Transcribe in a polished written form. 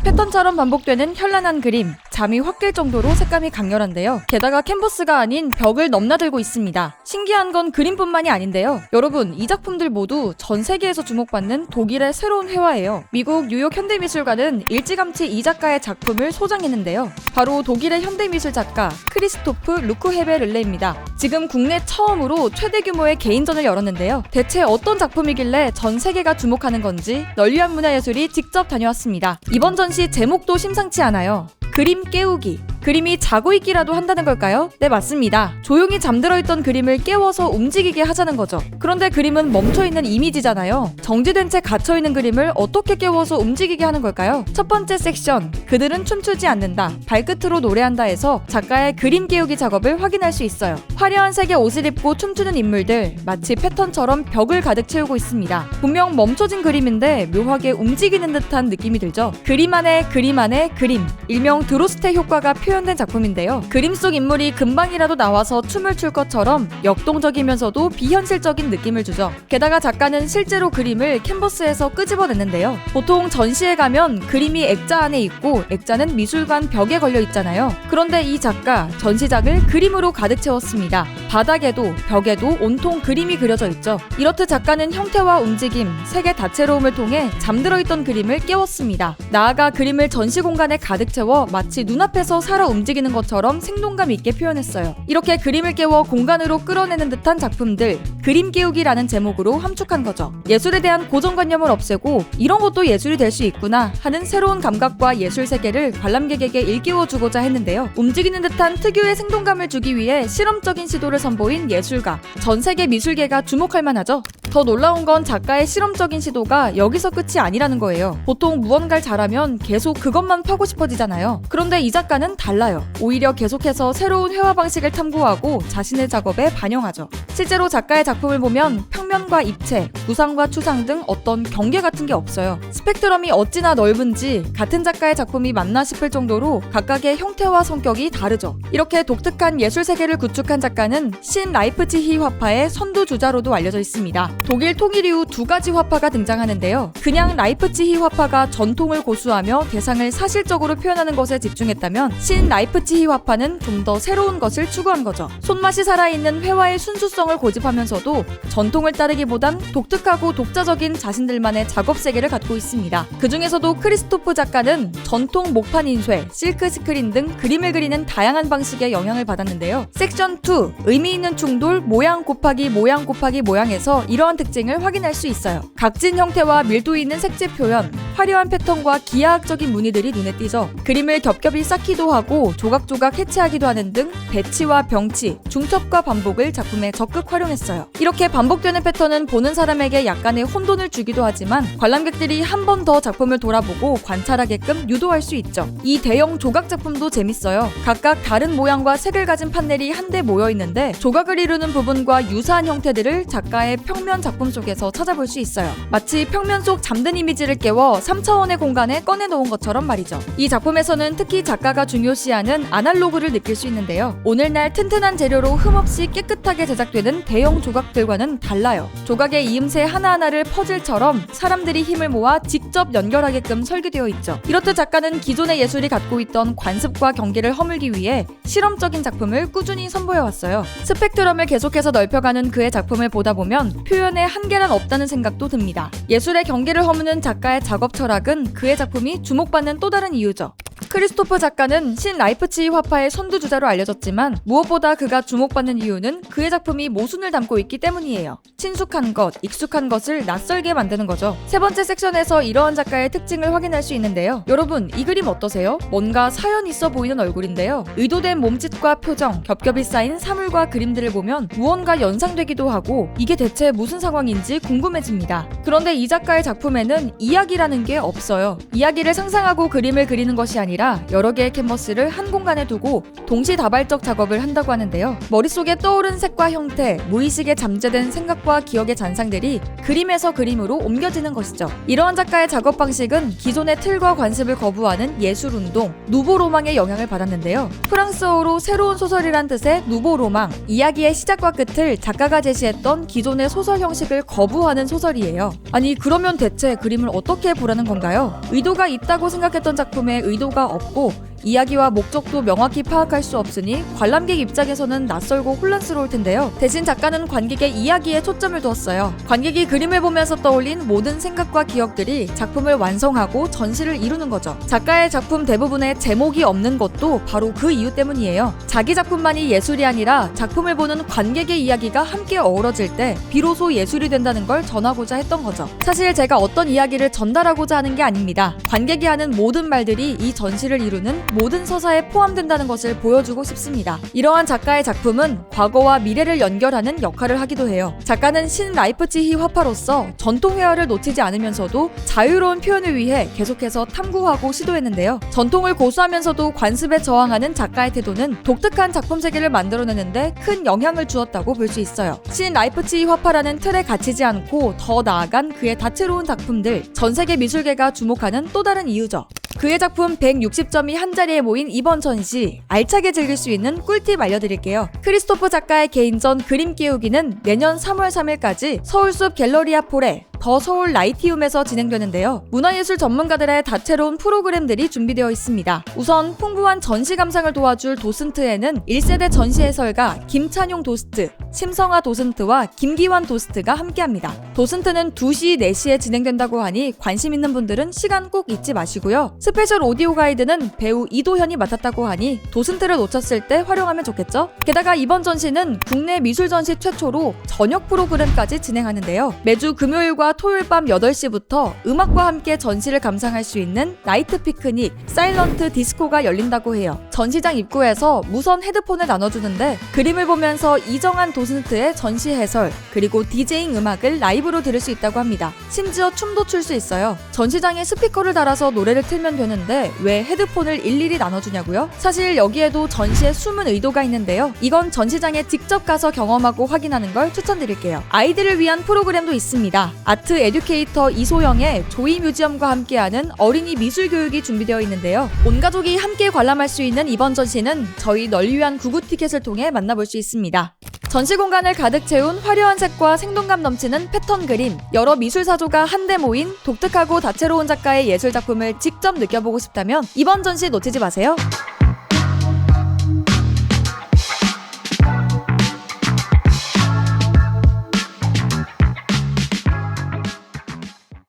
패턴처럼 반복되는 현란한 그림, 잠이 확 깰 정도로 색감이 강렬한데요. 게다가 캔버스가 아닌 벽을 넘나들고 있습니다. 신기한 건 그림뿐만이 아닌데요. 여러분, 이 작품들 모두 전 세계에서 주목받는 독일의 새로운 회화예요. 미국 뉴욕 현대미술관은 일찌감치 이 작가의 작품을 소장했는데요. 바로 독일의 현대미술 작가 크리스토프 루크헤베를레입니다. 지금 국내 처음으로 최대 규모의 개인전을 열었는데요. 대체 어떤 작품이길래 전 세계가 주목하는 건지 널리한 문화예술이 직접 다녀왔습니다. 이번 전시 제목도 심상치 않아요. 그림 깨우기. 그림이 자고 있기라도 한다는 걸까요? 네, 맞습니다. 조용히 잠들어 있던 그림을 깨워서 움직이게 하자는 거죠. 그런데 그림은 멈춰있는 이미지잖아요. 정지된 채 갇혀있는 그림을 어떻게 깨워서 움직이게 하는 걸까요? 첫 번째 섹션, 그들은 춤추지 않는다, 발끝으로 노래한다에서 작가의 그림 깨우기 작업을 확인할 수 있어요. 화려한 색의 옷을 입고 춤추는 인물들, 마치 패턴처럼 벽을 가득 채우고 있습니다. 분명 멈춰진 그림인데 묘하게 움직이는 듯한 느낌이 들죠. 그림 안에 그림 안에 그림, 일명 드로스테 효과가 표현된 작품인데요. 그림 속 인물이 금방이라도 나와서 춤을 출 것처럼 역동적이면서도 비현실적인 느낌을 주죠. 게다가 작가는 실제로 그림을 캔버스에서 끄집어냈는데요. 보통 전시에 가면 그림이 액자 안에 있고 액자는 미술관 벽에 걸려 있잖아요. 그런데 이 작가 전시작을 그림으로 가득 채웠습니다. 바닥에도 벽에도 온통 그림이 그려져 있죠. 이렇듯 작가는 형태와 움직임, 색의 다채로움을 통해 잠들어 있던 그림을 깨웠습니다. 나아가 그림을 전시 공간에 가득 채워 마치 눈앞에서 살아 움직이는 것처럼 생동감 있게 표현했어요. 이렇게 그림을 깨워 공간으로 끌어내는 듯한 작품들, 그림 깨우기라는 제목으로 함축한 거죠. 예술에 대한 고정관념을 없애고 이런 것도 예술이 될 수 있구나 하는 새로운 감각과 예술 세계를 관람객에게 일깨워주고자 했는데요. 움직이는 듯한 특유의 생동감을 주기 위해 실험적인 시도를 선보인 예술가, 전 세계 미술계가 주목할 만하죠. 더 놀라운 건 작가의 실험적인 시도가 여기서 끝이 아니라는 거예요. 보통 무언가를 잘하면 계속 그것만 파고 싶어지잖아요. 그런데 이 작가는 달라요. 오히려 계속해서 새로운 회화 방식을 탐구하고 자신의 작업에 반영하죠. 실제로 작가의 작품을 보면 평면과 입체, 구상과 추상 등 어떤 경계 같은 게 없어요. 스펙트럼이 어찌나 넓은지 같은 작가의 작품이 맞나 싶을 정도로 각각의 형태와 성격이 다르죠. 이렇게 독특한 예술 세계를 구축한 작가는 신 라이프치히 화파의 선두주자로도 알려져 있습니다. 독일 통일 이후 두 가지 화파가 등장하는데요. 그냥 라이프치히 화파가 전통을 고수하며 대상을 사실적으로 표현하는 것에 집중했다면 신 라이프치히 화파는 좀 더 새로운 것을 추구한 거죠. 손맛이 살아있는 회화의 순수성을 고집하면서도 전통을 따르기보단 독특하고 독자적인 자신들만의 작업 세계를 갖고 있습니다. 그 중에서도 크리스토프 작가는 전통 목판 인쇄, 실크 스크린 등 그림을 그리는 다양한 방식의 영향을 받았는데요. 섹션 2, 의미 있는 충돌, 모양 곱하기 모양 곱하기 모양에서 이러한 특징을 확인할 수 있어요. 각진 형태와 밀도 있는 색채 표현, 화려한 패턴과 기하학적인 무늬들이 눈에 띄죠. 그림을 겹겹이 쌓기도 하고 조각조각 해체하기도 하는 등 배치와 병치, 중첩과 반복을 작품에 적극 활용했어요. 이렇게 반복되는 패턴은 보는 사람에게 약간의 혼돈을 주기도 하지만 관람객들이 한 번 더 작품을 돌아보고 관찰하게끔 유도할 수 있죠. 이 대형 조각 작품도 재밌어요. 각각 다른 모양과 색을 가진 판넬이 한데 모여 있는데 조각을 이루는 부분과 유사한 형태들을 작가의 평면 작품 속에서 찾아볼 수 있어요. 마치 평면 속 잠든 이미지를 깨워 3차원의 공간에 꺼내놓은 것처럼 말이죠. 이 작품에서는 특히 작가가 중요시하는 아날로그를 느낄 수 있는데요. 오늘날 튼튼한 재료로 흠없이 깨끗하게 제작되는 대형 조각들과는 달라요. 조각의 이음새 하나하나를 퍼즐처럼 사람들이 힘을 모아 직접 연결하게끔 설계되어 있죠. 이렇듯 작가는 기존의 예술이 갖고 있던 관습과 경계를 허물기 위해 실험적인 작품을 꾸준히 선보여왔어요. 스펙트럼을 계속해서 넓혀가는 그의 작품을 보다 보면 표현에 한계란 없다는 생각도 듭니다. 예술의 경계를 허무는 작가의 작업 철학은 그의 작품이 주목받는 또 다른 이유죠. 크리스토프 작가는 신 라이프치히 화파의 선두주자로 알려졌지만 무엇보다 그가 주목받는 이유는 그의 작품이 모순을 담고 있기 때문이에요. 친숙한 것, 익숙한 것을 낯설게 만드는 거죠. 세 번째 섹션에서 이러한 작가의 특징을 확인할 수 있는데요. 여러분, 이 그림 어떠세요? 뭔가 사연 있어 보이는 얼굴인데요. 의도된 몸짓과 표정, 겹겹이 쌓인 사물과 그림들을 보면 무언가 연상되기도 하고 이게 대체 무슨 상황인지 궁금해집니다. 그런데 이 작가의 작품에는 이야기라는 게 없어요. 이야기를 상상하고 그림을 그리는 것이 아니라 아니라 여러 개의 캔버스를 한 공간에 두고 동시다발적 작업을 한다고 하는데요. 머릿속에 떠오른 색과 형태, 무의식에 잠재된 생각과 기억의 잔상들이 그림에서 그림으로 옮겨지는 것이죠. 이러한 작가의 작업 방식은 기존의 틀과 관습을 거부하는 예술운동, 누보로망의 영향을 받았는데요. 프랑스어로 새로운 소설이란 뜻의 누보로망, 이야기의 시작과 끝을 작가가 제시했던 기존의 소설 형식을 거부하는 소설이에요. 아니 그러면 대체 그림을 어떻게 보라는 건가요? 의도가 있다고 생각했던 작품에 의도가 없고 이야기와 목적도 명확히 파악할 수 없으니 관람객 입장에서는 낯설고 혼란스러울 텐데요. 대신 작가는 관객의 이야기에 초점을 두었어요. 관객이 그림을 보면서 떠올린 모든 생각과 기억들이 작품을 완성하고 전시를 이루는 거죠. 작가의 작품 대부분에 제목이 없는 것도 바로 그 이유 때문이에요. 자기 작품만이 예술이 아니라 작품을 보는 관객의 이야기가 함께 어우러질 때 비로소 예술이 된다는 걸 전하고자 했던 거죠. 사실 제가 어떤 이야기를 전달하고자 하는 게 아닙니다. 관객이 하는 모든 말들이 이 전시를 이루는 모든 서사에 포함된다는 것을 보여주고 싶습니다. 이러한 작가의 작품은 과거와 미래를 연결하는 역할을 하기도 해요. 작가는 신 라이프치히 화파로서 전통 회화를 놓치지 않으면서도 자유로운 표현을 위해 계속해서 탐구하고 시도했는데요. 전통을 고수하면서도 관습에 저항하는 작가의 태도는 독특한 작품 세계를 만들어내는데 큰 영향을 주었다고 볼 수 있어요. 신 라이프치히 화파라는 틀에 갇히지 않고 더 나아간 그의 다채로운 작품들, 전 세계 미술계가 주목하는 또 다른 이유죠. 그의 작품 160점이 한자리에 모인 이번 전시, 알차게 즐길 수 있는 꿀팁 알려드릴게요. 크리스토프 작가의 개인전 그림 끼우기는 내년 3월 3일까지 서울숲 갤러리아 폴에 더 서울 라이티움에서 진행되는데요. 문화예술 전문가들의 다채로운 프로그램들이 준비되어 있습니다. 우선 풍부한 전시 감상을 도와줄 도슨트에는 1세대 전시 해설가 김찬용 도스트, 심성아 도슨트와 김기환 도스트가 함께합니다. 도슨트는 2시, 4시에 진행된다고 하니 관심 있는 분들은 시간 꼭 잊지 마시고요. 스페셜 오디오 가이드는 배우 이도현이 맡았다고 하니 도슨트를 놓쳤을 때 활용하면 좋겠죠? 게다가 이번 전시는 국내 미술 전시 최초로 저녁 프로그램까지 진행하는데요. 매주 금요일과 토요일 밤 8시부터 음악과 함께 전시를 감상할 수 있는 나이트 피크닉, 사일런트 디스코가 열린다고 해요. 전시장 입구에서 무선 헤드폰을 나눠주는데 그림을 보면서 이정한 도슨트의 전시 해설, 그리고 디제잉 음악을 라이브로 들을 수 있다고 합니다. 심지어 춤도 출 수 있어요. 전시장에 스피커를 달아서 노래를 틀면 되는데 왜 헤드폰을 일일이 나눠주냐고요? 사실 여기에도 전시에 숨은 의도가 있는데요. 이건 전시장에 직접 가서 경험하고 확인하는 걸 추천드릴게요. 아이들을 위한 프로그램도 있습니다. 아트 에듀케이터 이소영의 조이 뮤지엄과 함께하는 어린이 미술 교육이 준비되어 있는데요. 온 가족이 함께 관람할 수 있는 이번 전시는 저희 널 위한 구구 티켓을 통해 만나볼 수 있습니다. 전시 공간을 가득 채운 화려한 색과 생동감 넘치는 패턴 그림, 여러 미술사조가 한데 모인 독특하고 다채로운 작가의 예술 작품을 직접 느껴보고 싶다면 이번 전시 놓치지 마세요.